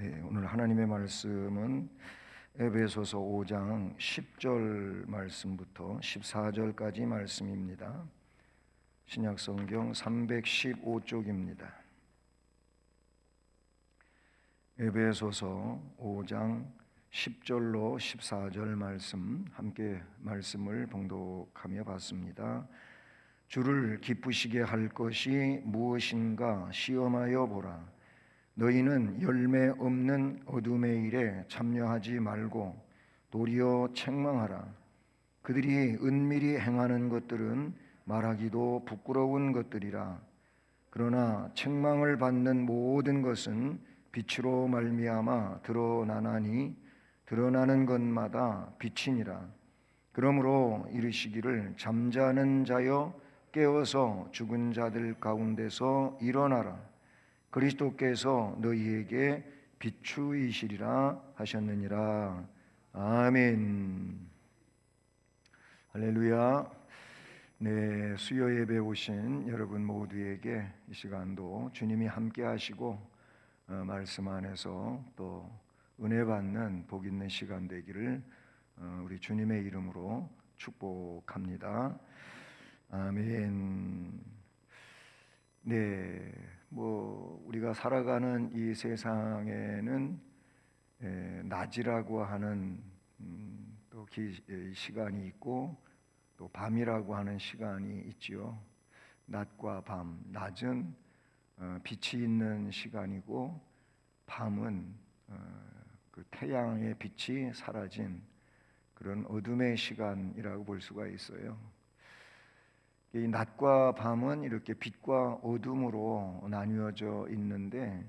오늘 하나님의 말씀은 에베소서 5장 10절 말씀부터 14절까지 말씀입니다. 신약성경 315쪽입니다. 에베소서 5장 10절로 14절 말씀 함께 말씀을 봉독하며 봤습니다. 주를 기쁘시게 할 것이 무엇인가 시험하여 보라. 너희는 열매 없는 어둠의 일에 참여하지 말고 도리어 책망하라. 그들이 은밀히 행하는 것들은 말하기도 부끄러운 것들이라. 그러나 책망을 받는 모든 것은 빛으로 말미암아 드러나나니 드러나는 것마다 빛이니라. 그러므로 이르시기를 잠자는 자여 깨어서 죽은 자들 가운데서 일어나라. 그리스도께서 너희에게 비추이시리라 하셨느니라. 아멘. 할렐루야. 수요 예배 오신 여러분 모두에게 이 시간도 주님이 함께 하시고 말씀 안에서 또 은혜 받는 복 있는 시간 되기를 우리 주님의 이름으로 축복합니다. 아멘. 우리가 살아가는 이 세상에는 낮이라고 하는 또 시간이 있고 또 밤이라고 하는 시간이 있지요. 낮과 밤, 낮은 빛이 있는 시간이고 밤은 그 태양의 빛이 사라진 그런 어둠의 시간이라고 볼 수가 있어요. 이 낮과 밤은 이렇게 빛과 어둠으로 나뉘어져 있는데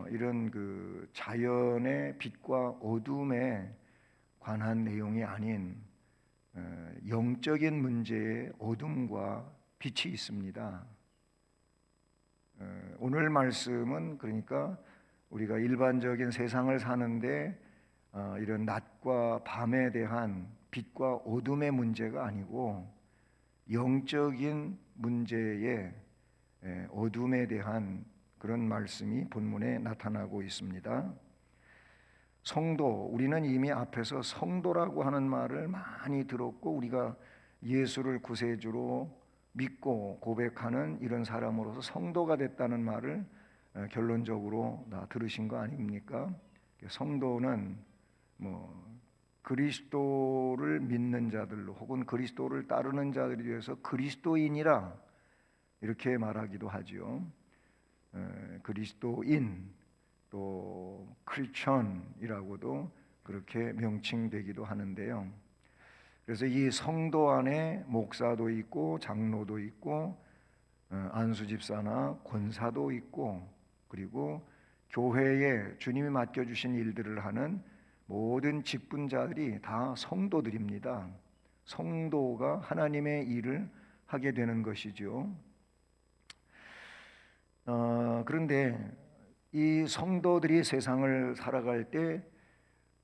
이런 그 자연의 빛과 어둠에 관한 내용이 아닌 영적인 문제의 어둠과 빛이 있습니다. 오늘 말씀은 그러니까 우리가 일반적인 세상을 사는데 이런 낮과 밤에 대한 빛과 어둠의 문제가 아니고 영적인 문제의 어둠에 대한 그런 말씀이 본문에 나타나고 있습니다. 성도, 우리는 이미 앞에서 성도라고 하는 말을 많이 들었고 우리가 예수를 구세주로 믿고 고백하는 이런 사람으로서 성도가 됐다는 말을 결론적으로 다 들으신 거 아닙니까? 성도는 그리스도를 믿는 자들로 혹은 그리스도를 따르는 자들에 대해서 그리스도인이라 이렇게 말하기도 하죠. 그리스도인 또 크리스천이라고도 그렇게 명칭되기도 하는데요. 그래서 이 성도 안에 목사도 있고 장로도 있고 안수집사나 권사도 있고 그리고 교회에 주님이 맡겨주신 일들을 하는 모든 직분자들이 다 성도들입니다. 성도가 하나님의 일을 하게 되는 것이죠. 그런데 이 성도들이 세상을 살아갈 때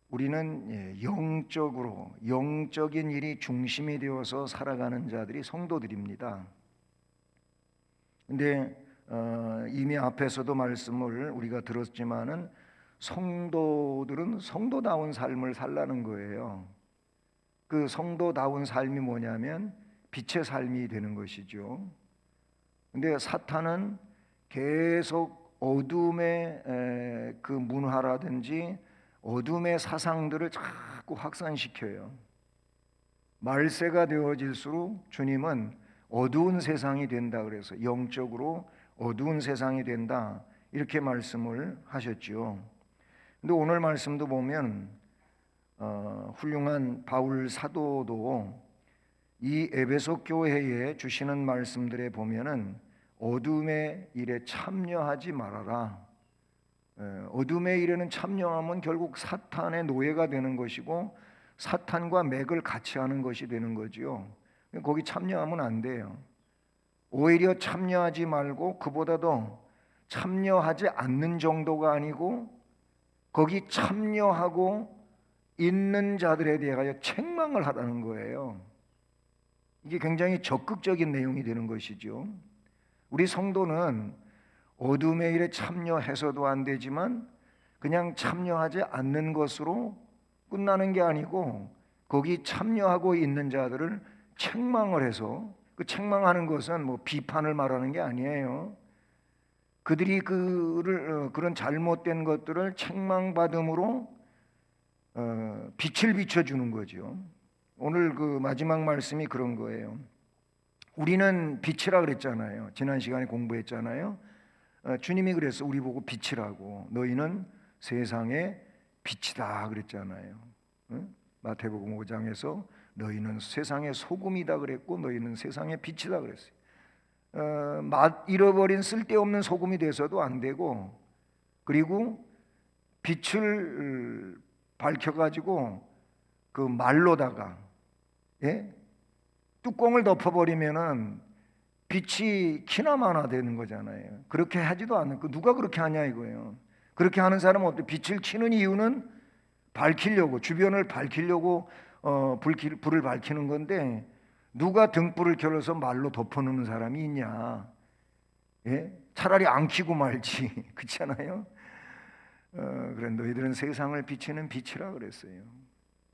우리는 영적으로 영적인 일이 중심이 되어서 살아가는 자들이 성도들입니다. 근데 이미 앞에서도 말씀을 우리가 들었지만은 성도들은 성도다운 삶을 살라는 거예요. 그 성도다운 삶이 뭐냐면 빛의 삶이 되는 것이죠. 근데 사탄은 계속 어둠의 그 문화라든지 어둠의 사상들을 자꾸 확산시켜요. 말세가 되어질수록 주님은 어두운 세상이 된다 그래서 영적으로 어두운 세상이 된다 이렇게 말씀을 하셨죠. 근데 오늘 말씀도 보면 훌륭한 바울 사도도 이 에베소 교회에 주시는 말씀들에 보면은 어둠의 일에 참여하지 말아라. 어둠의 일에는 참여하면 결국 사탄의 노예가 되는 것이고 사탄과 맥을 같이 하는 것이 되는 거죠. 거기 참여하면 안 돼요. 오히려 참여하지 말고 그보다도 참여하지 않는 정도가 아니고 거기 참여하고 있는 자들에 대하여 책망을 하라는 거예요. 이게 굉장히 적극적인 내용이 되는 것이죠. 우리 성도는 어둠의 일에 참여해서도 안 되지만 그냥 참여하지 않는 것으로 끝나는 게 아니고 거기 참여하고 있는 자들을 책망을 해서, 그 책망하는 것은 뭐 비판을 말하는 게 아니에요. 그들이 그런 잘못된 것들을 책망받음으로 빛을 비춰주는 거죠. 오늘 그 마지막 말씀이 그런 거예요. 우리는 빛이라 그랬잖아요. 지난 시간에 공부했잖아요. 주님이 그래서 우리 보고 빛이라고, 너희는 세상의 빛이다 그랬잖아요. 마태복음 5장에서 너희는 세상의 소금이다 그랬고, 너희는 세상의 빛이다 그랬어요. 맛 잃어버린 쓸데없는 소금이 돼서도 안 되고, 그리고 빛을 밝혀가지고 그 말로다가, 예? 뚜껑을 덮어버리면은 빛이 키나마나 되는 거잖아요. 그렇게 하지도 않고, 누가 그렇게 하냐 이거예요. 그렇게 하는 사람은 어때? 빛을 치는 이유는 밝히려고, 주변을 밝히려고 불을 밝히는 건데, 누가 등불을 켜서 말로 덮어놓는 사람이 있냐? 예? 차라리 안 켜고 말지. 그렇잖아요. 그래, 너희들은 세상을 비치는 빛이라 그랬어요.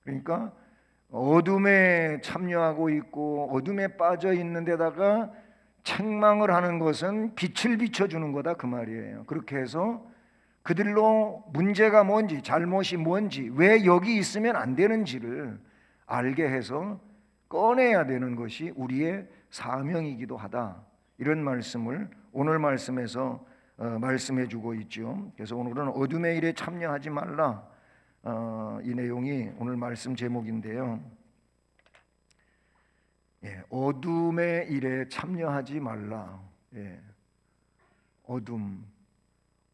그러니까 어둠에 참여하고 있고 어둠에 빠져 있는 데다가 책망을 하는 것은 빛을 비춰주는 거다 그 말이에요. 그렇게 해서 그들로 문제가 뭔지, 잘못이 뭔지, 왜 여기 있으면 안 되는지를 알게 해서 꺼내야 되는 것이 우리의 사명이기도 하다. 이런 말씀을 오늘 말씀에서 말씀해 주고 있죠. 그래서 오늘은 어둠의 일에 참여하지 말라, 이 내용이 오늘 말씀 제목인데요. 예, 어둠의 일에 참여하지 말라. 예,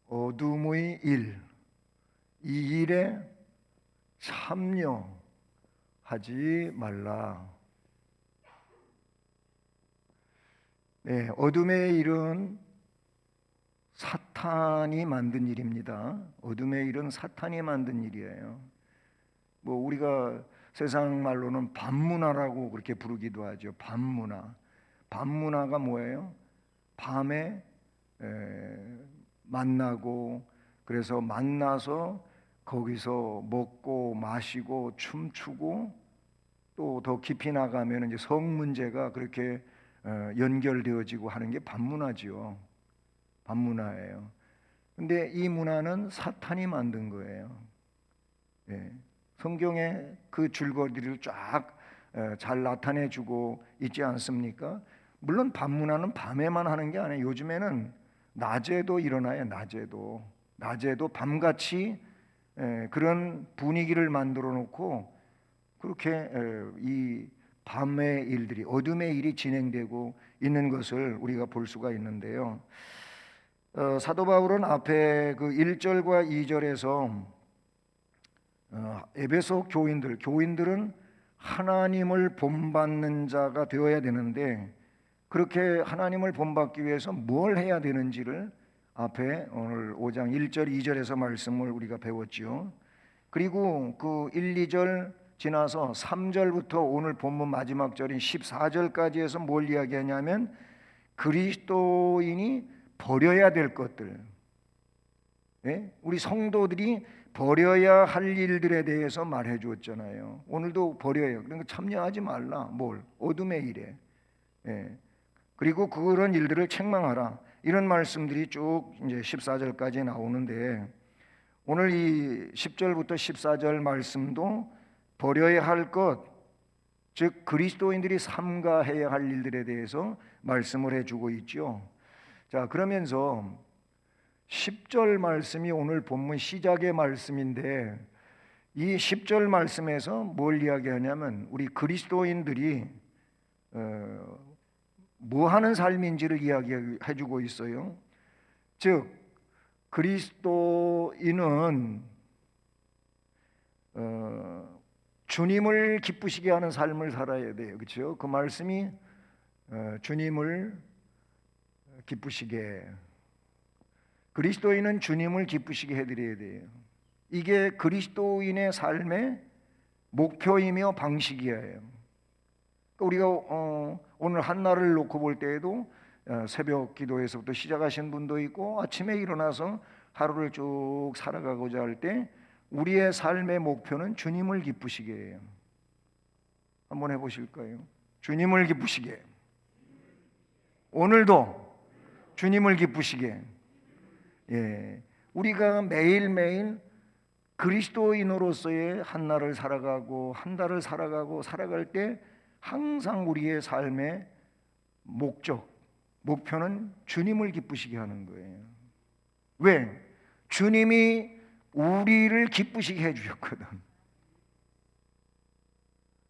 어둠의 일, 이 일에 참여하지 말라. 네, 어둠의 일은 사탄이 만든 일입니다. 어둠의 일은 사탄이 만든 일이에요. 뭐 우리가 세상 말로는 밤문화라고 그렇게 부르기도 하죠. 밤문화. 밤문화가 뭐예요? 밤에 만나고, 그래서 만나서 거기서 먹고 마시고 춤추고, 또 더 깊이 나가면 이제 성 문제가 그렇게 연결되어지고 하는 게 밤문화지요. 밤문화예요. 근데 이 문화는 사탄이 만든 거예요. 예. 성경에 그 줄거리를 쫙 잘 나타내주고 있지 않습니까? 물론 밤문화는 밤에만 하는 게 아니에요. 요즘에는 낮에도 일어나요. 낮에도 밤같이 그런 분위기를 만들어 놓고 그렇게 이 밤의 일들이, 어둠의 일이 진행되고 있는 것을 우리가 볼 수가 있는데요. 사도 바울은 앞에 그 1절과 2절에서 에베소 교인들은 하나님을 본받는 자가 되어야 되는데, 그렇게 하나님을 본받기 위해서 뭘 해야 되는지를 앞에 오늘 5장 1절 2절에서 말씀을 우리가 배웠죠. 그리고 그 1, 2절 지나서 3절부터 오늘 본문 마지막 절인 14절까지 해서 뭘 이야기하냐면 그리스도인이 버려야 될 것들, 우리 성도들이 버려야 할 일들에 대해서 말해 주었잖아요. 오늘도 버려요. 그러니까 참여하지 말라. 뭘? 어둠의 일에. 그리고 그런 일들을 책망하라. 이런 말씀들이 쭉 이제 14절까지 나오는데, 오늘 이 10절부터 14절 말씀도 버려야 할 것, 즉 그리스도인들이 삼가해야 할 일들에 대해서 말씀을 해주고 있죠. 자, 그러면서 10절 말씀이 오늘 본문 시작의 말씀인데, 이 10절 말씀에서 뭘 이야기하냐면 우리 그리스도인들이 뭐 하는 삶인지를 이야기해 주고 있어요. 즉 그리스도인은 주님을 기쁘시게 하는 삶을 살아야 돼요. 그렇죠? 그 말씀이 주님을 기쁘시게, 그리스도인은 주님을 기쁘시게 해드려야 돼요. 이게 그리스도인의 삶의 목표이며 방식이에요. 우리가 오늘 한날을 놓고 볼 때에도 새벽 기도에서부터 시작하신 분도 있고, 아침에 일어나서 하루를 쭉 살아가고자 할 때 우리의 삶의 목표는 주님을 기쁘시게 해요. 한번 해보실까요? 주님을 기쁘시게. 오늘도 주님을 기쁘시게. 예, 우리가 매일매일 그리스도인으로서의 한 날을 살아가고 한 달을 살아가고 살아갈 때 항상 우리의 삶의 목표는 주님을 기쁘시게 하는 거예요. 왜? 주님이 우리를 기쁘시게 해주셨거든.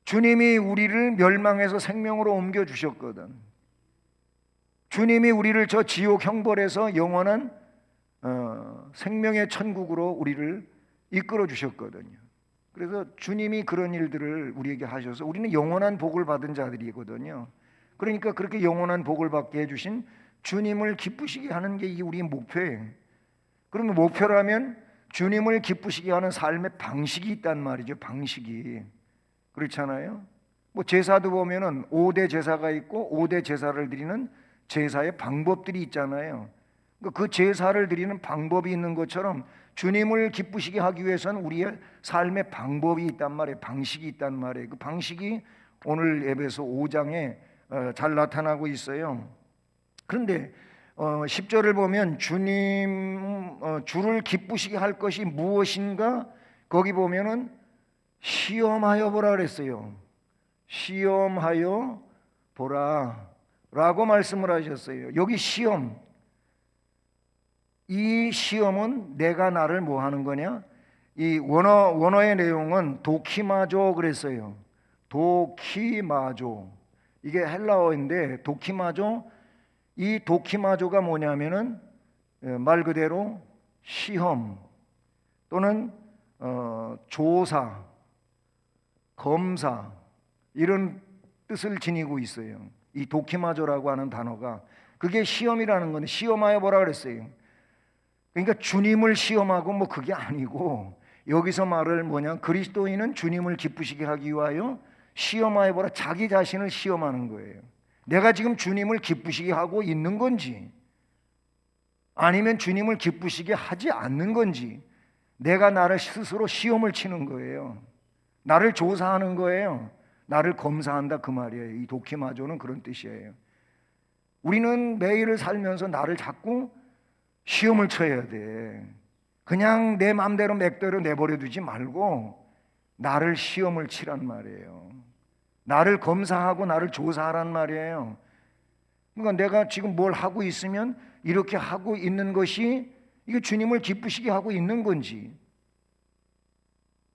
주님이 우리를 멸망에서 생명으로 옮겨주셨거든. 주님이 우리를 저 지옥 형벌에서 영원한 생명의 천국으로 우리를 이끌어 주셨거든요. 그래서 주님이 그런 일들을 우리에게 하셔서 우리는 영원한 복을 받은 자들이거든요. 그러니까 그렇게 영원한 복을 받게 해주신 주님을 기쁘시게 하는 게 우리의 목표예요. 그러면 목표라면 주님을 기쁘시게 하는 삶의 방식이 있단 말이죠. 방식이. 그렇잖아요. 뭐 제사도 보면은 5대 제사가 있고 5대 제사를 드리는 제사의 방법들이 있잖아요. 그 제사를 드리는 방법이 있는 것처럼 주님을 기쁘시게 하기 위해서는 우리의 삶의 방법이 있단 말이에요. 방식이 있단 말이에요. 그 방식이 오늘 에베소 5장에 잘 나타나고 있어요. 그런데 10절을 보면 주를 기쁘시게 할 것이 무엇인가? 거기 보면은 시험하여 보라 그랬어요. 시험하여 보라 라고 말씀을 하셨어요. 여기 시험, 이 시험은 내가 나를 뭐 하는 거냐? 이 원어의 내용은 도키마조 그랬어요. 도키마조. 이게 헬라어인데 도키마조, 이 도키마조가 뭐냐면은 말 그대로 시험 또는 조사, 검사 이런 뜻을 지니고 있어요. 이 도키마조라고 하는 단어가 그게 시험이라는 건데 시험하여 보라 그랬어요. 그러니까 주님을 시험하고 뭐 그게 아니고 여기서 말을 뭐냐, 그리스도인은 주님을 기쁘시게 하기 위하여 시험하여 보라, 자기 자신을 시험하는 거예요. 내가 지금 주님을 기쁘시게 하고 있는 건지 아니면 주님을 기쁘시게 하지 않는 건지 내가 나를 스스로 시험을 치는 거예요. 나를 조사하는 거예요. 나를 검사한다 그 말이에요. 이 도키마조는 그런 뜻이에요. 우리는 매일을 살면서 나를 자꾸 시험을 쳐야 돼. 그냥 내 마음대로 맥대로 내버려 두지 말고 나를 시험을 치란 말이에요. 나를 검사하고 나를 조사하란 말이에요. 그러니까 내가 지금 뭘 하고 있으면 이렇게 하고 있는 것이 이게 주님을 기쁘시게 하고 있는 건지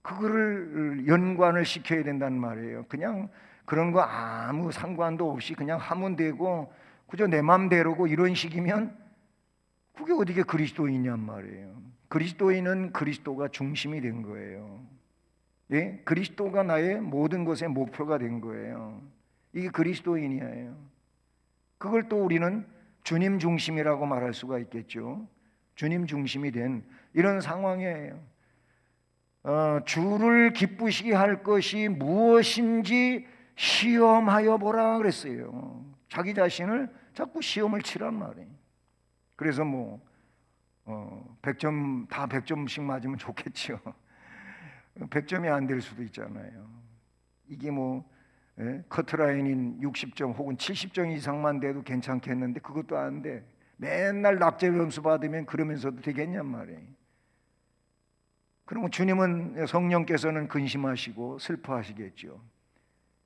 그거를 연관을 시켜야 된단 말이에요. 그냥 그런 거 아무 상관도 없이 그냥 하면 되고 그저 내 맘대로고 이런 식이면 그게 어디게 그리스도인이냔 말이에요. 그리스도인은 그리스도가 중심이 된 거예요. 예? 그리스도가 나의 모든 것의 목표가 된 거예요. 이게 그리스도인이에요. 그걸 또 우리는 주님 중심이라고 말할 수가 있겠죠. 주님 중심이 된 이런 상황이에요. 주를 기쁘시게 할 것이 무엇인지 시험하여 보라 그랬어요. 자기 자신을 자꾸 시험을 치란 말이에요. 그래서 뭐 100점 다 100점씩 맞으면 좋겠죠. 100점이 안 될 수도 있잖아요. 이게 뭐 커트라인인 60점 혹은 70점 이상만 돼도 괜찮겠는데 그것도 안 돼. 맨날 낙제 점수 받으면 그러면서도 되겠냔 말이에요. 그러면 주님은 성령께서는 근심하시고 슬퍼하시겠죠.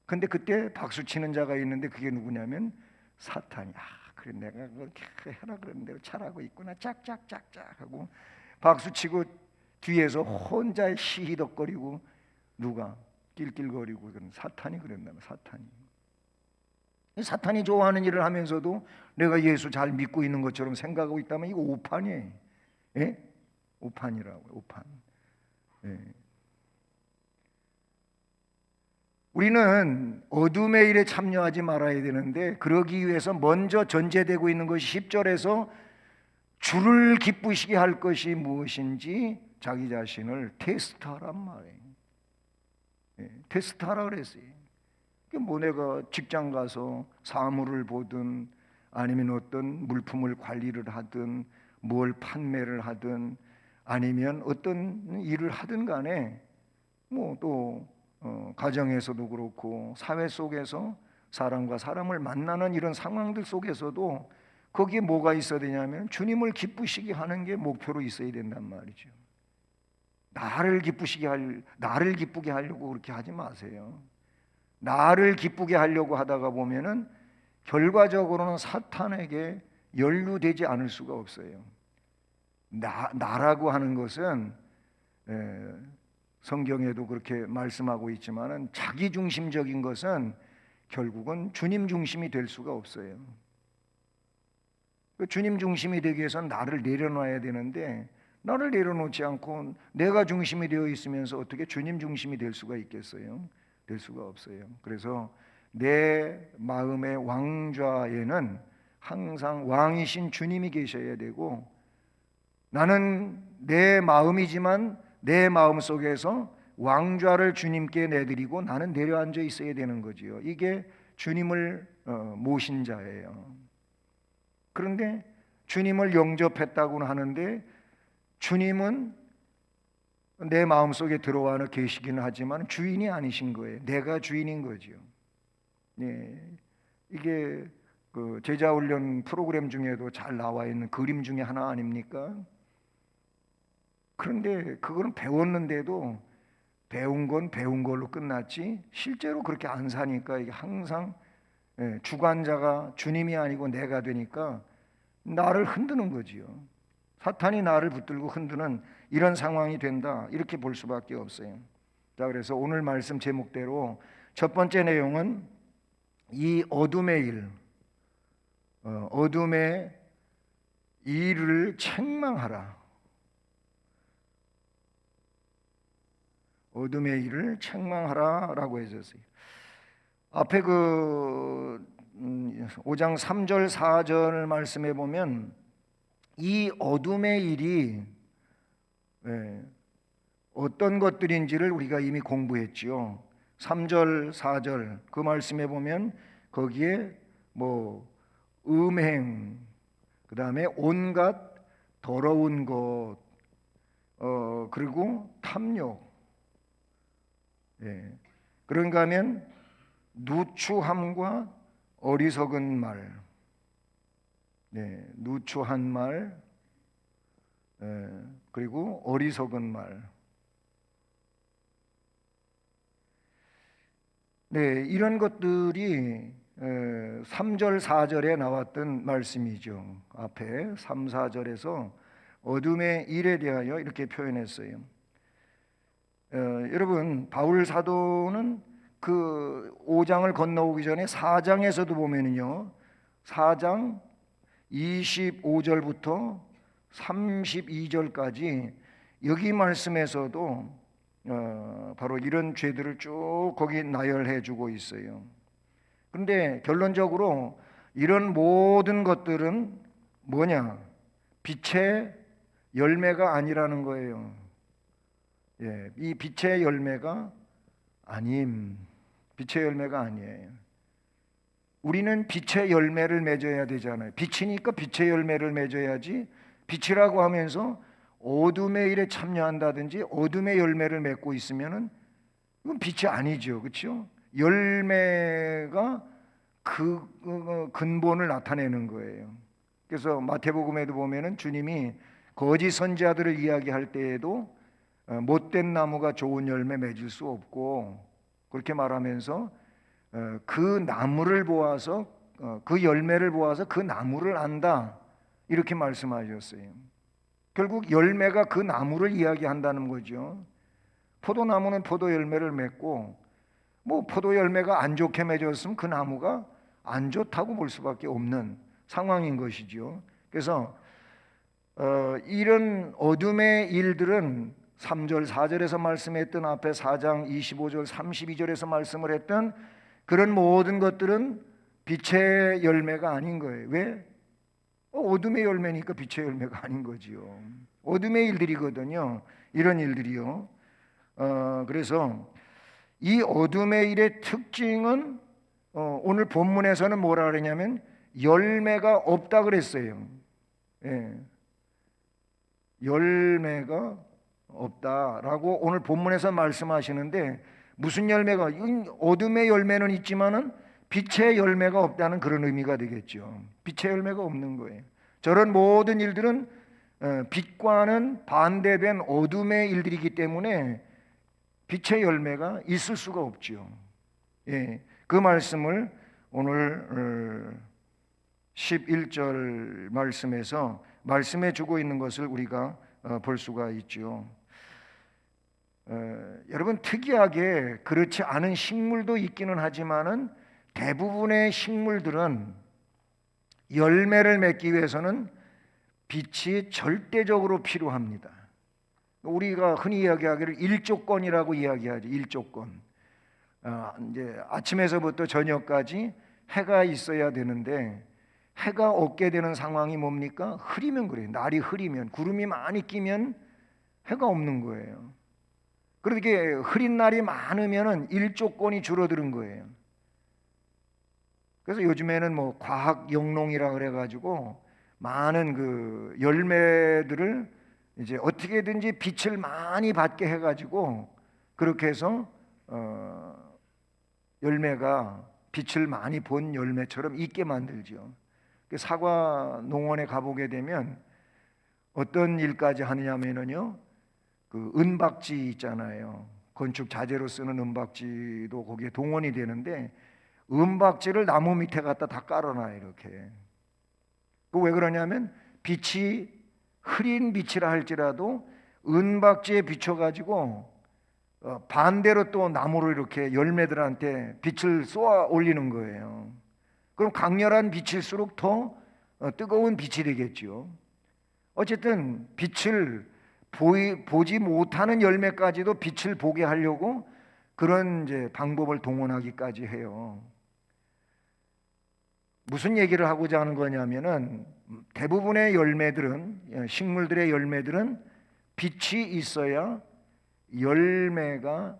근데 그때 박수 치는 자가 있는데 그게 누구냐면 사탄이. 그래 내가 그렇게 해라 그런 대로 잘하고 있구나 짝짝짝짝 하고 박수 치고 뒤에서 혼자 시히덕거리고 누가 낄낄거리고 그런 사탄이 그런다면 사탄이 좋아하는 일을 하면서도 내가 예수 잘 믿고 있는 것처럼 생각하고 있다면 이거 오판이에요. 예? 오판이라고요. 오판. 예. 우리는 어둠의 일에 참여하지 말아야 되는데 그러기 위해서 먼저 전제되고 있는 것이 10절에서 주를 기쁘시게 할 것이 무엇인지 자기 자신을 테스트하란 말이에요. 예, 테스트하라 그랬어요. 뭐 내가 직장 가서 사무를 보든 아니면 어떤 물품을 관리를 하든 뭘 판매를 하든 아니면 어떤 일을 하든 간에 뭐 또 가정에서도 그렇고 사회 속에서 사람과 사람을 만나는 이런 상황들 속에서도 거기에 뭐가 있어야 되냐면 주님을 기쁘시게 하는 게 목표로 있어야 된단 말이죠. 나를 기쁘게 하려고 그렇게 하지 마세요. 나를 기쁘게 하려고 하다가 보면은 결과적으로는 사탄에게 연루되지 않을 수가 없어요. 나라고 하는 것은 성경에도 그렇게 말씀하고 있지만은 자기 중심적인 것은 결국은 주님 중심이 될 수가 없어요. 주님 중심이 되기 위해서는 나를 내려놔야 되는데 나를 내려놓지 않고 내가 중심이 되어 있으면서 어떻게 주님 중심이 될 수가 있겠어요? 될 수가 없어요. 그래서 내 마음의 왕좌에는 항상 왕이신 주님이 계셔야 되고 나는 내 마음이지만 내 마음 속에서 왕좌를 주님께 내드리고 나는 내려앉아 있어야 되는 거지요. 이게 주님을 모신 자예요. 그런데 주님을 영접했다고는 하는데 주님은 내 마음속에 들어와 계시기는 하지만 주인이 아니신 거예요. 내가 주인인 거지요. 네, 이게 그 제자훈련 프로그램 중에도 잘 나와 있는 그림 중에 하나 아닙니까? 그런데 그거는 배웠는데도 배운 건 배운 걸로 끝났지 실제로 그렇게 안 사니까 이게 항상 주관자가 주님이 아니고 내가 되니까 나를 흔드는 거지요. 사탄이 나를 붙들고 흔드는 이런 상황이 된다 이렇게 볼 수밖에 없어요. 자, 그래서 오늘 말씀 제목대로 첫 번째 내용은 이 어둠의 일, 어둠의 일을 책망하라. 어둠의 일을 책망하라라고 해줬어요. 앞에 그 5장 3절 4절 말씀해 보면 이 어둠의 일이 어떤 것들인지를 우리가 이미 공부했지요. 3절 4절 그 말씀해 보면 거기에 뭐 음행, 그 다음에 온갖 더러운 것, 그리고 탐욕. 그런가 하면 누추함과 어리석은 말, 누추한 말, 그리고 어리석은 말. 이런 것들이 3절 4절에 나왔던 말씀이죠. 앞에 3, 4절에서 어둠의 일에 대하여 이렇게 표현했어요. 여러분 바울 사도는 그 5장을 건너오기 전에 4장에서도 보면은요 4장 25절부터 32절까지 여기 말씀에서도 바로 이런 죄들을 쭉 거기 나열해 주고 있어요. 그런데 결론적으로 이런 모든 것들은 뭐냐? 빛의 열매가 아니라는 거예요. 이 빛의 열매가 빛의 열매가 아니에요. 우리는 빛의 열매를 맺어야 되잖아요. 빛이니까 빛의 열매를 맺어야지. 빛이라고 하면서 어둠의 일에 참여한다든지 어둠의 열매를 맺고 있으면은 이건 빛이 아니죠, 그렇죠? 열매가 그 근본을 나타내는 거예요. 그래서 마태복음에도 보면은 주님이 거짓 선지자들을 이야기할 때에도 못된 나무가 좋은 열매 맺을 수 없고 그렇게 말하면서 그 나무를 보아서 그 열매를 보아서 그 나무를 안다 이렇게 말씀하셨어요. 결국 열매가 그 나무를 이야기한다는 거죠. 포도나무는 포도 열매를 맺고 뭐 포도 열매가 안 좋게 맺었으면 그 나무가 안 좋다고 볼 수밖에 없는 상황인 것이죠. 그래서 이런 어둠의 일들은 3절 4절에서 말씀했던 앞에 4장 25절 32절에서 말씀을 했던 그런 모든 것들은 빛의 열매가 아닌 거예요. 왜? 어둠의 열매니까 빛의 열매가 아닌 거지요. 어둠의 일들이거든요. 이런 일들이요. 그래서 이 어둠의 일의 특징은 오늘 본문에서는 뭐라 그러냐면 열매가 없다 그랬어요. 열매가 없다라고 오늘 본문에서 말씀하시는데, 무슨 열매가, 어둠의 열매는 있지만은 빛의 열매가 없다는 그런 의미가 되겠죠. 빛의 열매가 없는 거예요. 저런 모든 일들은 빛과는 반대된 어둠의 일들이기 때문에 빛의 열매가 있을 수가 없죠. 예, 그 말씀을 오늘 11절 말씀에서 말씀해 주고 있는 것을 우리가 볼 수가 있죠. 여러분, 특이하게 그렇지 않은 식물도 있기는 하지만은 대부분의 식물들은 열매를 맺기 위해서는 빛이 절대적으로 필요합니다. 우리가 흔히 이야기하기를 일조건이라고 이야기하죠. 일조건. 이제 아침에서부터 저녁까지 해가 있어야 되는데, 해가 없게 되는 상황이 뭡니까? 흐리면 그래요. 날이 흐리면, 구름이 많이 끼면 해가 없는 거예요. 그렇게 흐린 날이 많으면은 일조건이 줄어드는 거예요. 그래서 요즘에는 뭐 과학 영농이라 그래가지고 많은 그 열매들을 이제 어떻게든지 빛을 많이 받게 해가지고 그렇게 해서 열매가 빛을 많이 본 열매처럼 있게 만들죠. 사과 농원에 가보게 되면 어떤 일까지 하느냐면요, 그 은박지 있잖아요. 건축 자재로 쓰는 은박지도 거기에 동원이 되는데, 은박지를 나무 밑에 갖다 다 깔아놔요. 이렇게. 그 왜 그러냐면 빛이 흐린 빛이라 할지라도 은박지에 비춰가지고 반대로 또 나무로 이렇게 열매들한테 빛을 쏘아 올리는 거예요. 그럼 강렬한 빛일수록 더 뜨거운 빛이 되겠죠. 어쨌든 빛을 보지 못하는 열매까지도 빛을 보게 하려고 그런 이제 방법을 동원하기까지 해요. 무슨 얘기를 하고자 하는 거냐면은 대부분의 열매들은, 식물들의 열매들은 빛이 있어야 열매가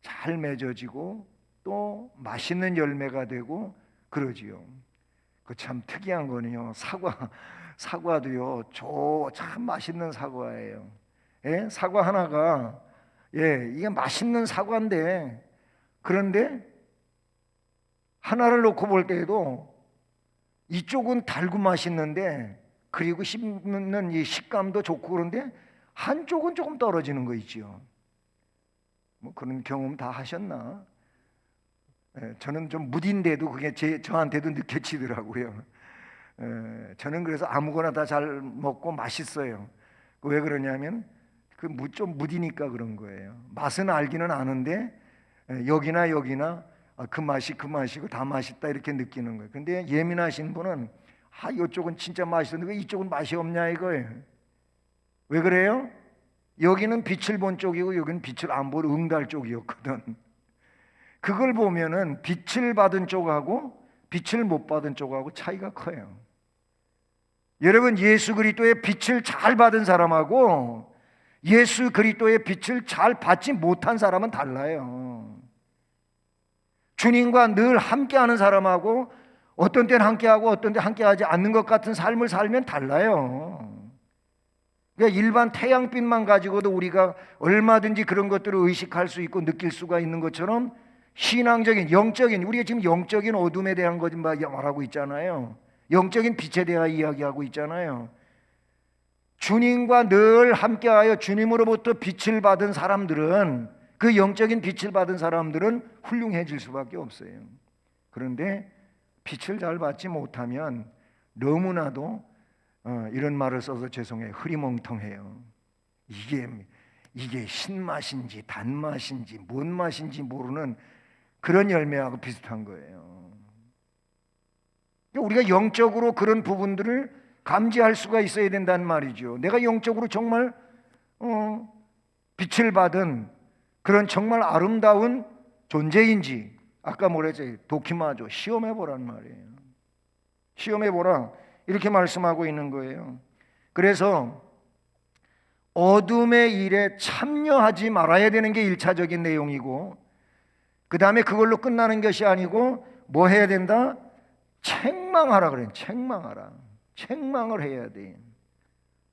잘 맺어지고 또 맛있는 열매가 되고 그러지요. 그 참 특이한 거는요, 사과도요, 참 맛있는 사과예요. 예? 사과 하나가, 이게 맛있는 사과인데, 그런데 하나를 놓고 볼 때에도 이쪽은 달고 맛있는데, 그리고 씹는 이 식감도 좋고, 그런데 한쪽은 조금 떨어지는 거 있죠. 뭐 그런 경험 다 하셨나? 저는 좀 무딘데도 그게 저한테도 느껴지더라고요. 저는 그래서 아무거나 다 잘 먹고 맛있어요. 왜 그러냐면 좀 무디니까 그런 거예요. 맛은 알기는 아는데 여기나 그 맛이고 다 맛있다 이렇게 느끼는 거예요. 근데 예민하신 분은 이쪽은 진짜 맛있는데 왜 이쪽은 맛이 없냐 이거예요. 왜 그래요? 여기는 빛을 본 쪽이고 여기는 빛을 안 본 응달 쪽이었거든. 그걸 보면은 빛을 받은 쪽하고 빛을 못 받은 쪽하고 차이가 커요. 여러분, 예수 그리스도의 빛을 잘 받은 사람하고 예수 그리스도의 빛을 잘 받지 못한 사람은 달라요. 주님과 늘 함께하는 사람하고 어떤 때는 함께하고 어떤 때 함께하지 않는 것 같은 삶을 살면 달라요. 그러니까 일반 태양빛만 가지고도 우리가 얼마든지 그런 것들을 의식할 수 있고 느낄 수가 있는 것처럼 신앙적인, 영적인, 우리가 지금 영적인 어둠에 대한 것 말하고 있잖아요. 영적인 빛에 대해 이야기하고 있잖아요. 주님과 늘 함께하여 주님으로부터 빛을 받은 사람들은, 그 영적인 빛을 받은 사람들은 훌륭해질 수밖에 없어요. 그런데 빛을 잘 받지 못하면 너무나도 이런 말을 써서 죄송해요, 흐리멍텅해요. 이게 신맛인지 단맛인지 뭔 맛인지 모르는 그런 열매하고 비슷한 거예요. 우리가 영적으로 그런 부분들을 감지할 수가 있어야 된다는 말이죠. 내가 영적으로 정말 빛을 받은 그런 정말 아름다운 존재인지, 아까 뭐랬지, 도키마죠, 시험해보란 말이에요. 시험해보라 이렇게 말씀하고 있는 거예요. 그래서 어둠의 일에 참여하지 말아야 되는 게 1차적인 내용이고, 그 다음에 그걸로 끝나는 것이 아니고 뭐 해야 된다? 책망하라 그래요. 책망하라. 책망을 해야 돼.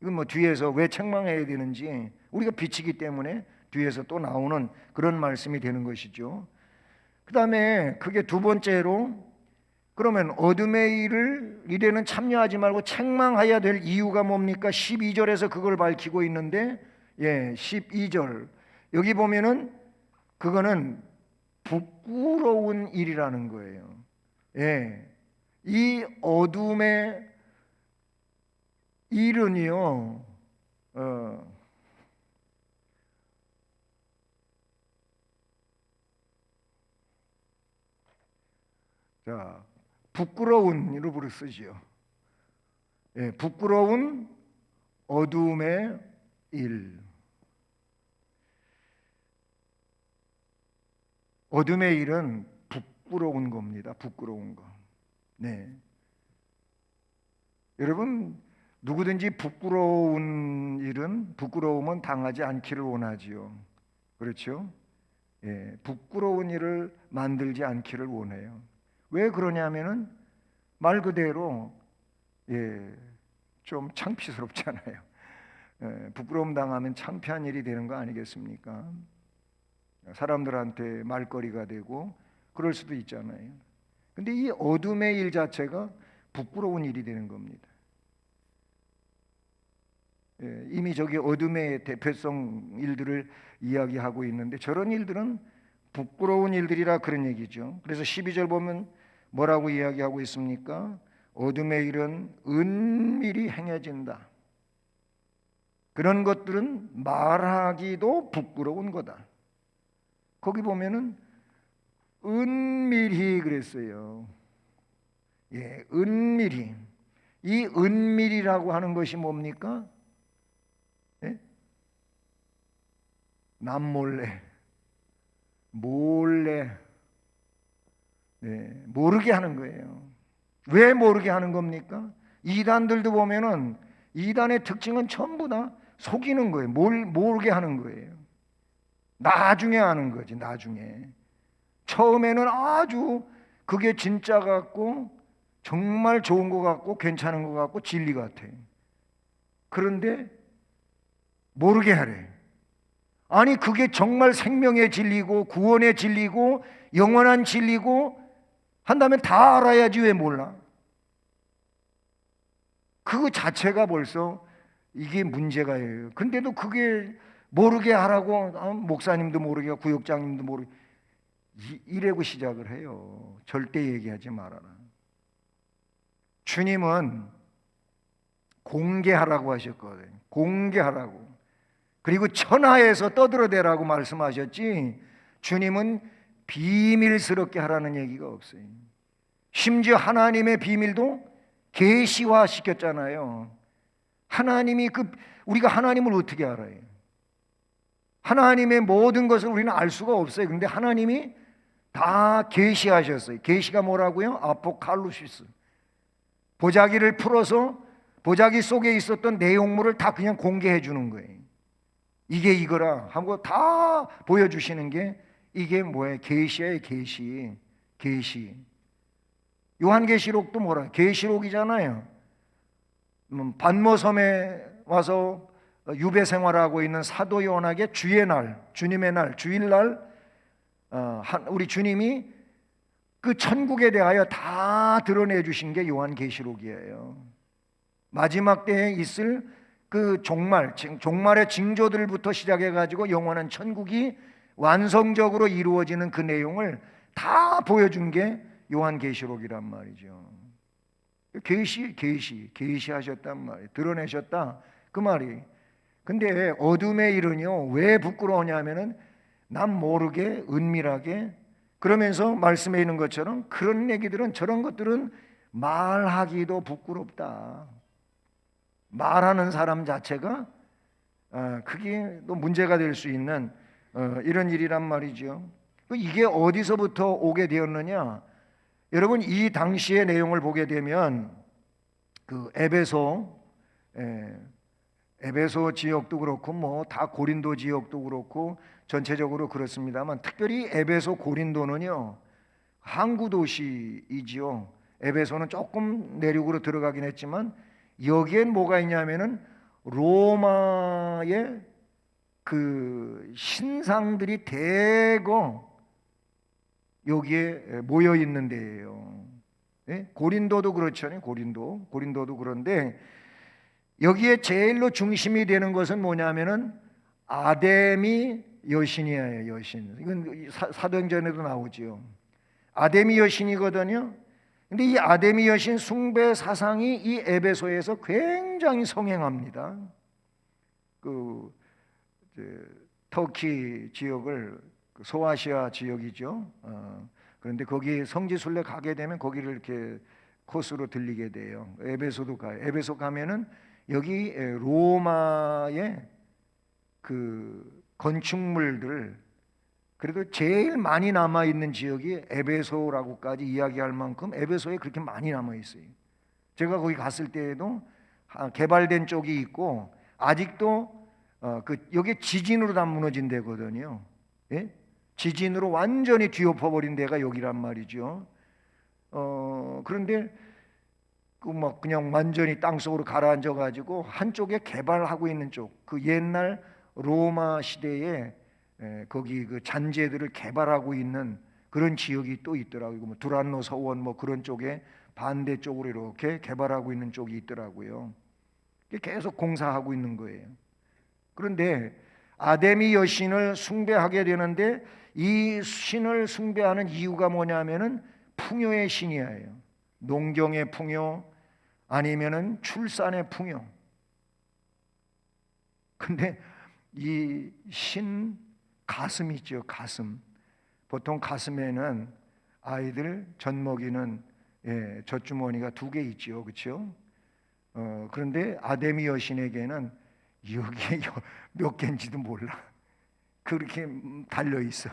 이건 뭐 뒤에서 왜 책망해야 되는지 우리가 빛이기 때문에 뒤에서 또 나오는 그런 말씀이 되는 것이죠. 그 다음에 그게 두 번째로, 그러면 어둠의 일에는 참여하지 말고 책망해야 될 이유가 뭡니까? 12절에서 그걸 밝히고 있는데, 12절 여기 보면은 그거는 부끄러운 일이라는 거예요. 이 어둠의 일은요, 자, 부끄러운 이로 쓰지요. 부끄러운 어둠의 일. 어둠의 일은 부끄러운 겁니다. 부끄러운 거. 네. 여러분, 누구든지 부끄러움은 당하지 않기를 원하지요. 그렇죠? 부끄러운 일을 만들지 않기를 원해요. 왜 그러냐면은 말 그대로 좀 창피스럽잖아요. 부끄러움 당하면 창피한 일이 되는 거 아니겠습니까? 사람들한테 말거리가 되고 그럴 수도 있잖아요. 근데 이 어둠의 일 자체가 부끄러운 일이 되는 겁니다. 이미 저기 어둠의 대표성 일들을 이야기하고 있는데 저런 일들은 부끄러운 일들이라 그런 얘기죠. 그래서 12절 보면 뭐라고 이야기하고 있습니까? 어둠의 일은 은밀히 행해진다. 그런 것들은 말하기도 부끄러운 거다. 거기 보면은 은밀히 그랬어요. 은밀히. 이 은밀이라고 하는 것이 뭡니까? 남몰래, 몰래, 모르게 하는 거예요. 왜 모르게 하는 겁니까? 이단들도 보면은 이단의 특징은 전부 다 속이는 거예요. 모르게 하는 거예요. 나중에 하는 거지. 나중에. 처음에는 아주 그게 진짜 같고 정말 좋은 것 같고 괜찮은 것 같고 진리 같아. 그런데 모르게 하래. 아니 그게 정말 생명의 진리고 구원의 진리고 영원한 진리고 한다면 다 알아야지 왜 몰라? 그거 자체가 벌써 이게 문제가예요. 근데도 그게 모르게 하라고 목사님도 모르게 하고 구역장님도 모르게 이래고 시작을 해요. 절대 얘기하지 말아라. 주님은 공개하라고 하셨거든요. 공개하라고. 그리고 천하에서 떠들어대라고 말씀하셨지 주님은 비밀스럽게 하라는 얘기가 없어요. 심지어 하나님의 비밀도 계시화 시켰잖아요. 하나님이 우리가 하나님을 어떻게 알아요? 하나님의 모든 것을 우리는 알 수가 없어요. 그런데 하나님이 다 계시하셨어요. 계시가 뭐라고요? 아포칼루시스. 보자기를 풀어서 보자기 속에 있었던 내용물을 다 그냥 공개해 주는 거예요. 이게 이거라 하고 다 보여주시는 게 이게 뭐예요? 계시예요. 계시. 요한계시록도 뭐라? 계시록이잖아요. 반모섬에 와서 유배 생활하고 있는 사도 요한에게 주의 날, 주님의 날, 주일날 우리 주님이 그 천국에 대하여 다 드러내 주신 게 요한계시록이에요. 마지막 때에 있을 그 종말의 징조들부터 시작해 가지고 영원한 천국이 완성적으로 이루어지는 그 내용을 다 보여준 게 요한계시록이란 말이죠. 계시하셨단 말이에요. 드러내셨다 그 말이. 근데 어둠의 일은요 왜 부끄러우냐면은 남 모르게 은밀하게 그러면서 말씀해 있는 것처럼 그런 얘기들은 저런 것들은 말하기도 부끄럽다. 말하는 사람 자체가 그게 또 문제가 될 수 있는 이런 일이란 말이죠. 이게 어디서부터 오게 되었느냐? 여러분 이 당시의 내용을 보게 되면 그 에베소 지역도 그렇고 뭐 다 고린도 지역도 그렇고 전체적으로 그렇습니다만 특별히 에베소 고린도는요 항구 도시이지요. 에베소는 조금 내륙으로 들어가긴 했지만 여기엔 뭐가 있냐면은 로마의 그 신상들이 대거 여기에 모여 있는 데예요. 예? 고린도도 그렇잖아요. 고린도도 그런데 여기에 제일로 중심이 되는 것은 뭐냐면은 아데미 여신이에요. 여신. 이건 사도행전에도 나오죠. 아데미 여신이거든요. 근데 이 아데미 여신 숭배 사상이 이 에베소에서 굉장히 성행합니다. 그 터키 지역을 소아시아 지역이죠. 그런데 거기 성지순례 가게 되면 거기를 이렇게 코스로 들리게 돼요. 에베소도 가요. 에베소 가면은 여기 로마의 그 건축물들, 그래도 제일 많이 남아 있는 지역이 에베소라고까지 이야기할 만큼 에베소에 그렇게 많이 남아 있어요. 제가 거기 갔을 때에도 개발된 쪽이 있고 아직도 여기 지진으로 다 무너진 데거든요. 예? 지진으로 완전히 뒤엎어버린 데가 여기란 말이죠. 그런데 막 그냥 완전히 땅 속으로 가라앉아 가지고 한쪽에 개발하고 있는 쪽, 그 옛날 로마 시대에 거기 그 잔재들을 개발하고 있는 그런 지역이 또 있더라고요. 뭐 두란노 서원 뭐 그런 쪽에 반대쪽으로 이렇게 개발하고 있는 쪽이 있더라고요. 계속 공사하고 있는 거예요. 그런데 아데미 여신을 숭배하게 되는데 이 신을 숭배하는 이유가 뭐냐면은 풍요의 신이에요. 농경의 풍요 아니면은 출산의 풍요. 근데 이 신 가슴 있죠. 가슴. 보통 가슴에는 아이들 젖 먹이는 젖주머니가 2개 있죠. 그렇죠? 그런데 아데미 여신에게는 여기에 몇 개인지도 몰라. 그렇게 달려 있어.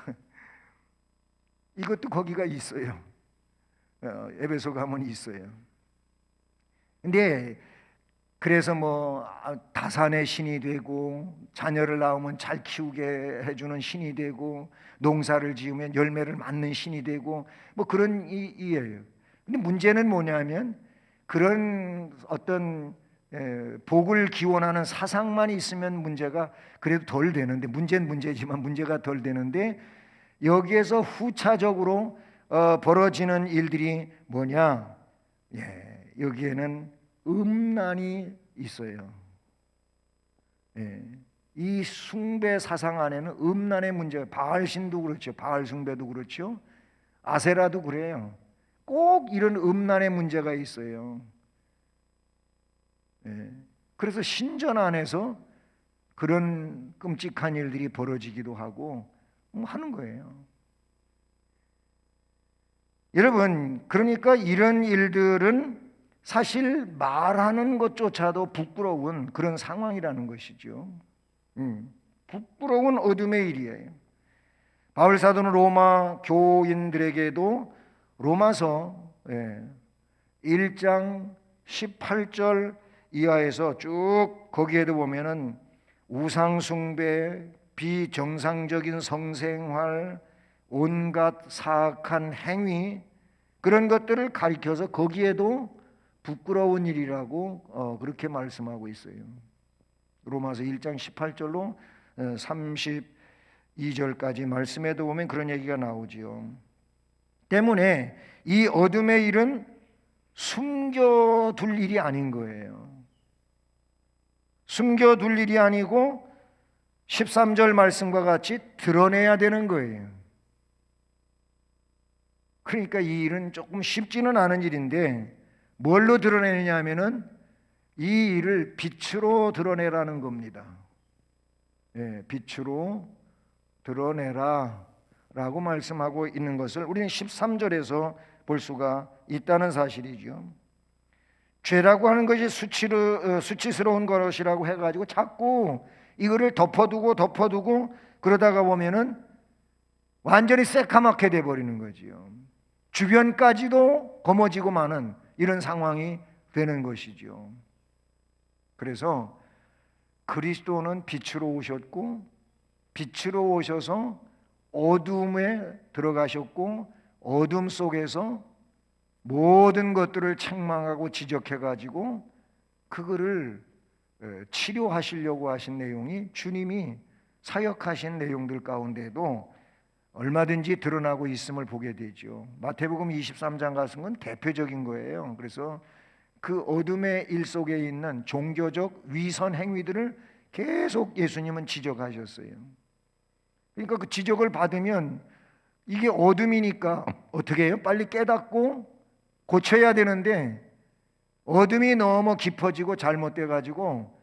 이것도 거기가 있어요. 에베소 가면 있어요. 근데 그래서 뭐 다산의 신이 되고 자녀를 낳으면 잘 키우게 해주는 신이 되고 농사를 지으면 열매를 맺는 신이 되고 뭐 그런 이예요. 근데 문제는 뭐냐면 그런 어떤 복을 기원하는 사상만 있으면 문제가 그래도 덜 되는데, 문제는 문제지만 문제가 덜 되는데, 여기에서 후차적으로 벌어지는 일들이 뭐냐? 여기에는 음란이 있어요. 이 숭배 사상 안에는 음란의 문제가, 바알신도 그렇죠. 바알 숭배도 그렇죠. 아세라도 그래요. 꼭 이런 음란의 문제가 있어요. 그래서 신전 안에서 그런 끔찍한 일들이 벌어지기도 하고 하는 거예요. 여러분, 그러니까 이런 일들은 사실 말하는 것조차도 부끄러운 그런 상황이라는 것이죠. 부끄러운 어둠의 일이에요. 바울 사도는 로마 교인들에게도 로마서 1장 18절 이하에서 쭉 거기에도 보면은 우상숭배, 비정상적인 성생활, 온갖 사악한 행위, 그런 것들을 가리켜서 거기에도 부끄러운 일이라고 그렇게 말씀하고 있어요. 로마서 1장 18절로 32절까지 말씀에도 보면 그런 얘기가 나오지요. 때문에 이 어둠의 일은 숨겨둘 일이 아닌 거예요. 숨겨둘 일이 아니고 13절 말씀과 같이 드러내야 되는 거예요. 그러니까 이 일은 조금 쉽지는 않은 일인데 뭘로 드러내느냐 하면은 이 일을 빛으로 드러내라는 겁니다. 빛으로 드러내라 라고 말씀하고 있는 것을 우리는 13절에서 볼 수가 있다는 사실이죠. 죄라고 하는 것이 수치스러운 것이라고 해가지고 자꾸 이거를 덮어두고 그러다가 보면은 완전히 새카맣게 돼버리는 거지요. 주변까지도 검어지고 마는 이런 상황이 되는 것이죠. 그래서 그리스도는 빛으로 오셨고 빛으로 오셔서 어둠에 들어가셨고 어둠 속에서 모든 것들을 책망하고 지적해 가지고 그거를 치료하시려고 하신 내용이 주님이 사역하신 내용들 가운데도 얼마든지 드러나고 있음을 보게 되죠. 마태복음 23장 같은 건 대표적인 거예요. 그래서 그 어둠의 일 속에 있는 종교적 위선 행위들을 계속 예수님은 지적하셨어요. 그러니까 그 지적을 받으면 이게 어둠이니까 어떻게 해요? 빨리 깨닫고 고쳐야 되는데 어둠이 너무 깊어지고 잘못돼 가지고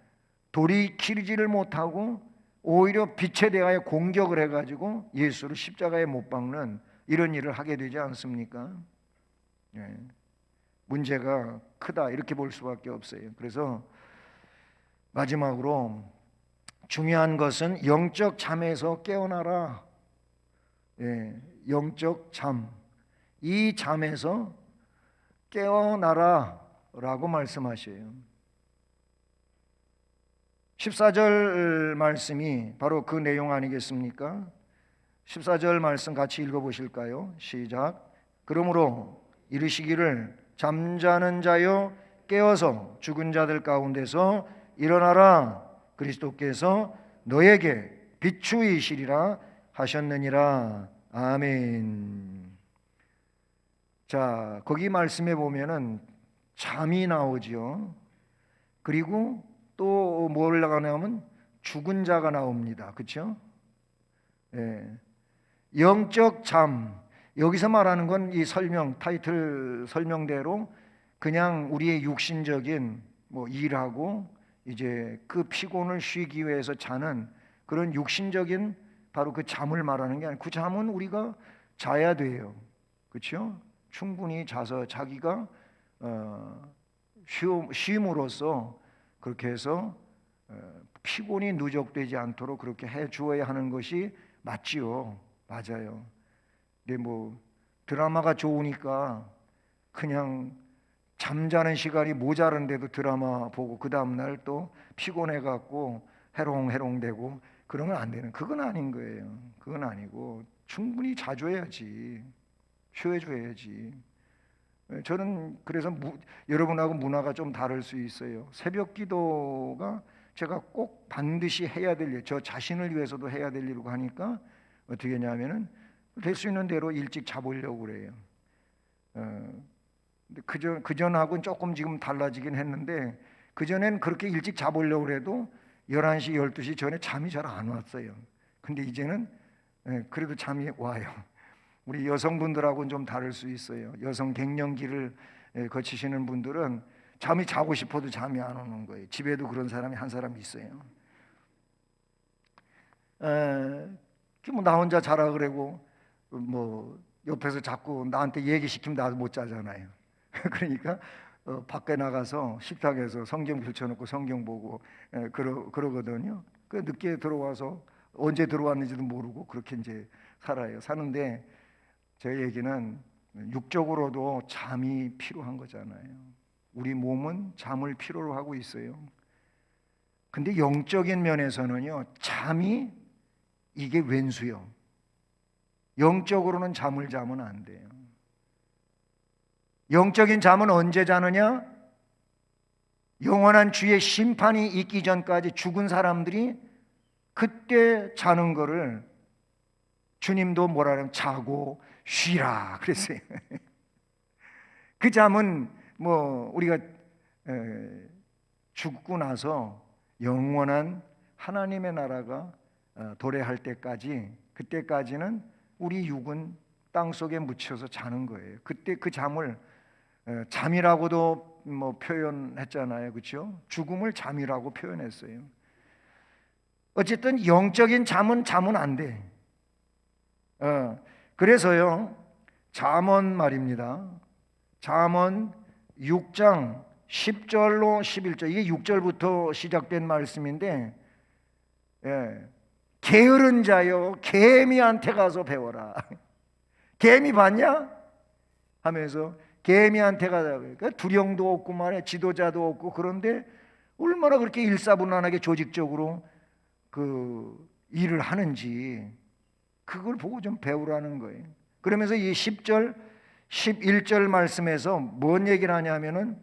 돌이키지를 못하고 오히려 빛에 대하여 공격을 해가지고 예수를 십자가에 못 박는 이런 일을 하게 되지 않습니까? 예. 문제가 크다 이렇게 볼 수밖에 없어요. 그래서 마지막으로 중요한 것은 영적 잠에서 깨어나라. 예, 영적 잠. 이 잠에서 깨어나라 라고 말씀하셔요. 14절 말씀이 바로 그 내용 아니겠습니까? 14절 말씀 같이 읽어보실까요? 시작. 그러므로 이르시기를 잠자는 자여 깨어서 죽은 자들 가운데서 일어나라. 그리스도께서 너에게 비추이시리라 하셨느니라. 아멘. 자, 거기 말씀에 보면은 잠이 나오죠. 그리고 또 뭘 나가냐면 죽은 자가 나옵니다. 그렇죠? 예. 영적 잠. 여기서 말하는 건 이 설명 타이틀 설명대로 그냥 우리의 육신적인 뭐 일하고 이제 그 피곤을 쉬기 위해서 자는 그런 육신적인 바로 그 잠을 말하는 게 아니고 그 잠은 우리가 자야 돼요. 그렇죠? 충분히 자서 자기가 쉼으로써 그렇게 해서 피곤이 누적되지 않도록 그렇게 해 주어야 하는 것이 맞지요. 맞아요. 근데 뭐 드라마가 좋으니까 그냥 잠자는 시간이 모자란데도 드라마 보고 그 다음 날 또 피곤해 갖고 해롱해롱되고 그러면 안 되는. 그건 아닌 거예요. 그건 아니고 충분히 자줘야지. 쉬어줘야지. 저는 그래서 여러분하고 문화가 좀 다를 수 있어요. 새벽 기도가 제가 꼭 반드시 해야 될 일, 저 자신을 위해서도 해야 될 일이고 하니까 어떻게 하냐면은 될 수 있는 대로 일찍 자보려고 그래요. 근데 그전하고는 조금 지금 달라지긴 했는데 그전엔 그렇게 일찍 자보려고 그래도 11시, 12시 전에 잠이 잘 안 왔어요. 근데 이제는 그래도 잠이 와요. 우리 여성분들하고는 좀 다를 수 있어요. 여성 갱년기를 거치시는 분들은 잠이 자고 싶어도 잠이 안 오는 거예요. 집에도 그런 사람이 한 사람 있어요. 뭐 나 혼자 자라 그러고 뭐 옆에서 자꾸 나한테 얘기시키면 나도 못 자잖아요. 그러니까 밖에 나가서 식탁에서 성경 펼쳐놓고 성경 보고 그러거든요. 그 늦게 들어와서 언제 들어왔는지도 모르고 그렇게 이제 살아요. 사는데 제 얘기는 육적으로도 잠이 필요한 거잖아요. 우리 몸은 잠을 필요로 하고 있어요. 근데 영적인 면에서는요, 잠이 이게 왼수요. 영적으로는 잠을 자면 안 돼요. 영적인 잠은 언제 자느냐? 영원한 주의 심판이 있기 전까지 죽은 사람들이 그때 자는 거를 주님도 뭐라 그러면 자고 쉬라 그랬어요. 그 잠은 뭐 우리가 죽고 나서 영원한 하나님의 나라가 도래할 때까지, 그때까지는 우리 육은 땅 속에 묻혀서 자는 거예요. 그때 그 잠을 잠이라고도 뭐 표현했잖아요. 그렇죠? 죽음을 잠이라고 표현했어요. 어쨌든 영적인 잠은 자면 안 돼. 그래서요, 잠언 말입니다. 잠언 6장 10절로 11절, 이게 6절부터 시작된 말씀인데, 게으른 자여 개미한테 가서 배워라. 개미 봤냐? 하면서 개미한테 가자. 그러니까 두령도 없고 말이야, 지도자도 없고, 그런데 얼마나 그렇게 일사분란하게 조직적으로 그 일을 하는지 그걸 보고 좀 배우라는 거예요. 그러면서 이 10절, 11절 말씀에서 뭔 얘기를 하냐면은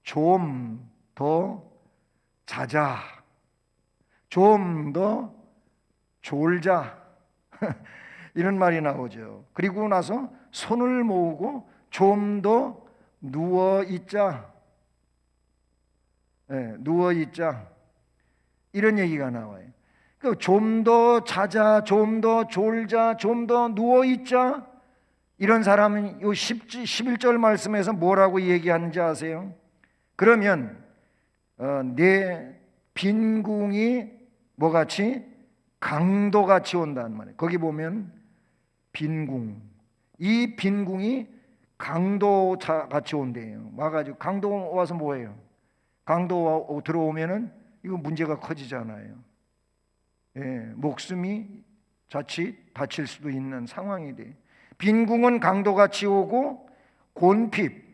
좀 더 자자, 좀 더 졸자 이런 말이 나오죠. 그리고 나서 손을 모으고 좀 더 누워 있자. 누워 있자. 이런 얘기가 나와요. 좀 더 자자, 좀 더 졸자, 좀 더 누워 있자. 이런 사람은 요 11절 말씀에서 뭐라고 얘기하는지 아세요? 그러면 내 빈궁이 뭐같이 강도같이 온다는 말이에요. 거기 보면 빈궁, 이 빈궁이 강도같이 온대요. 와가지고 강도 와서 뭐예요? 강도 들어오면은 이거 문제가 커지잖아요. 목숨이 자칫 다칠 수도 있는 상황이 돼. 빈궁은 강도같이 오고 곤핍,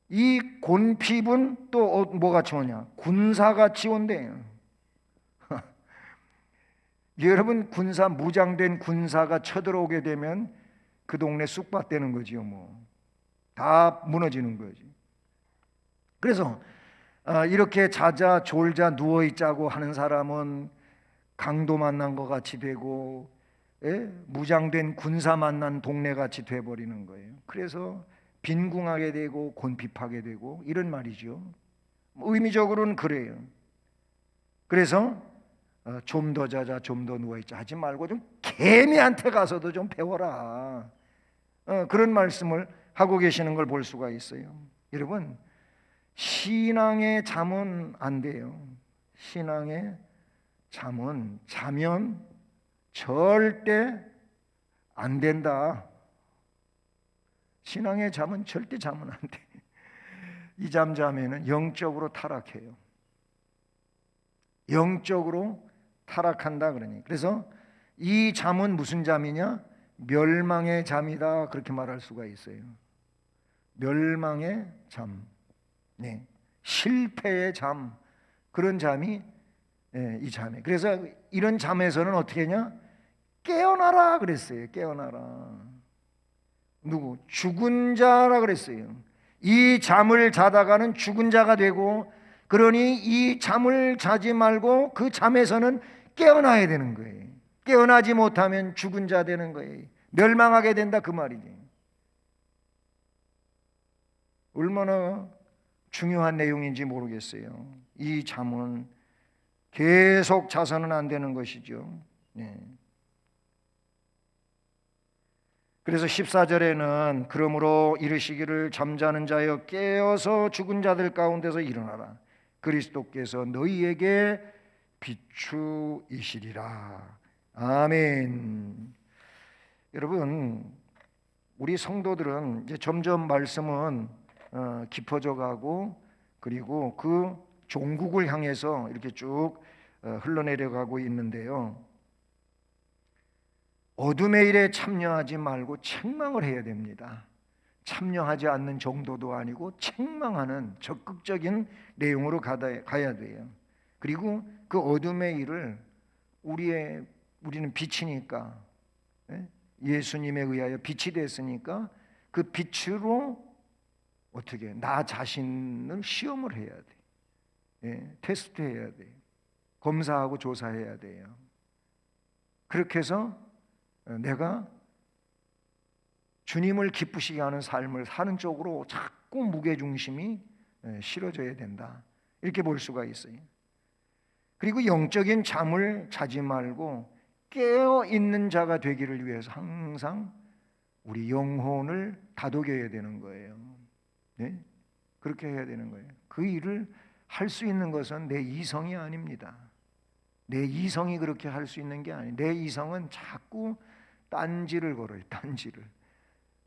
이 곤핍은 또 뭐같이 오냐? 군사같이 온대요. 여러분, 무장된 군사가 쳐들어오게 되면 그 동네 쑥밭되는 거지요. 다 무너지는 거지. 그래서 이렇게 자자 졸자 누워있자고 하는 사람은 강도 만난 것 같이 되고 무장된 군사 만난 동네 같이 돼버리는 거예요. 그래서 빈궁하게 되고 곤핍하게 되고 이런 말이죠. 의미적으로는 그래요. 그래서 좀 더 자자, 좀 더 누워있자 하지 말고 좀 개미한테 가서도 좀 배워라. 그런 말씀을 하고 계시는 걸 볼 수가 있어요. 여러분, 신앙의 잠은 안 돼요. 신앙의 잠은 자면 절대 안 된다. 신앙의 잠은 절대 자면 안 돼. 이 잠 자면은 영적으로 타락해요. 영적으로 타락한다 그러니. 그래서 이 잠은 무슨 잠이냐? 멸망의 잠이다 그렇게 말할 수가 있어요. 멸망의 잠, 실패의 잠, 그런 잠이 이 잠이에요. 그래서 이런 잠에서는 어떻게 하냐? 깨어나라 그랬어요. 깨어나라. 누구? 죽은 자라 그랬어요. 이 잠을 자다가는 죽은 자가 되고, 그러니 이 잠을 자지 말고 그 잠에서는 깨어나야 되는 거예요. 깨어나지 못하면 죽은 자 되는 거예요. 멸망하게 된다 그 말이지. 얼마나 중요한 내용인지 모르겠어요. 이 잠은 계속 자서는 안 되는 것이죠. 그래서 14절에는 그러므로 이르시기를 잠자는 자여 깨어서 죽은 자들 가운데서 일어나라. 그리스도께서 너희에게 비추이시리라. 아멘. 여러분, 우리 성도들은 이제 점점 말씀은 깊어져 가고, 그리고 그 종국을 향해서 이렇게 쭉 흘러내려가고 있는데요. 어둠의 일에 참여하지 말고 책망을 해야 됩니다. 참여하지 않는 정도도 아니고 책망하는 적극적인 내용으로 가야 돼요. 그리고 그 어둠의 일을 우리는 빛이니까, 예수님에 의하여 빛이 됐으니까 그 빛으로 어떻게 나 자신을 시험을 해야 돼. 테스트해야 돼. 검사하고 조사해야 돼요. 그렇게 해서 내가 주님을 기쁘시게 하는 삶을 사는 쪽으로 자꾸 무게중심이 실어져야 된다. 이렇게 볼 수가 있어요. 그리고 영적인 잠을 자지 말고 깨어있는 자가 되기를 위해서 항상 우리 영혼을 다독여야 되는 거예요. 그렇게 해야 되는 거예요. 그 일을 할 수 있는 것은 내 이성이 아닙니다. 내 이성이 그렇게 할 수 있는 게 아니에요. 내 이성은 자꾸 딴지를 걸어요. 딴지를.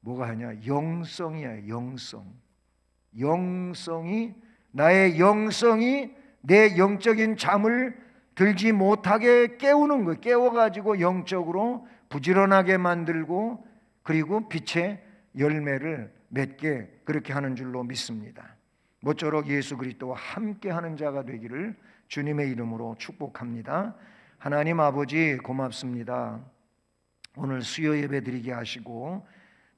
뭐가 하냐? 영성이야. 나의 영성이 내 영적인 잠을 들지 못하게 깨우는 거예요. 깨워가지고 영적으로 부지런하게 만들고, 그리고 빛의 열매를 맺게 그렇게 하는 줄로 믿습니다. 모쪼록 예수 그리스도와 함께하는 자가 되기를 주님의 이름으로 축복합니다. 하나님 아버지 고맙습니다. 오늘 수요 예배 드리게 하시고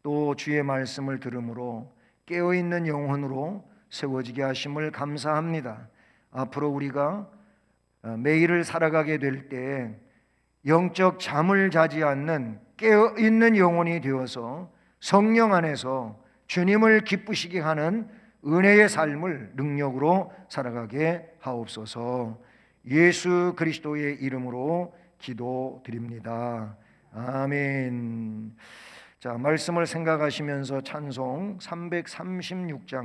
또 주의 말씀을 들음으로 깨어있는 영혼으로 세워지게 하심을 감사합니다. 앞으로 우리가 매일을 살아가게 될 때 영적 잠을 자지 않는 깨어있는 영혼이 되어서 성령 안에서 주님을 기쁘시게 하는 은혜의 삶을 능력으로 살아가게 하옵소서. 예수 그리스도의 이름으로 기도드립니다. 아멘. 자, 말씀을 생각하시면서 찬송 336장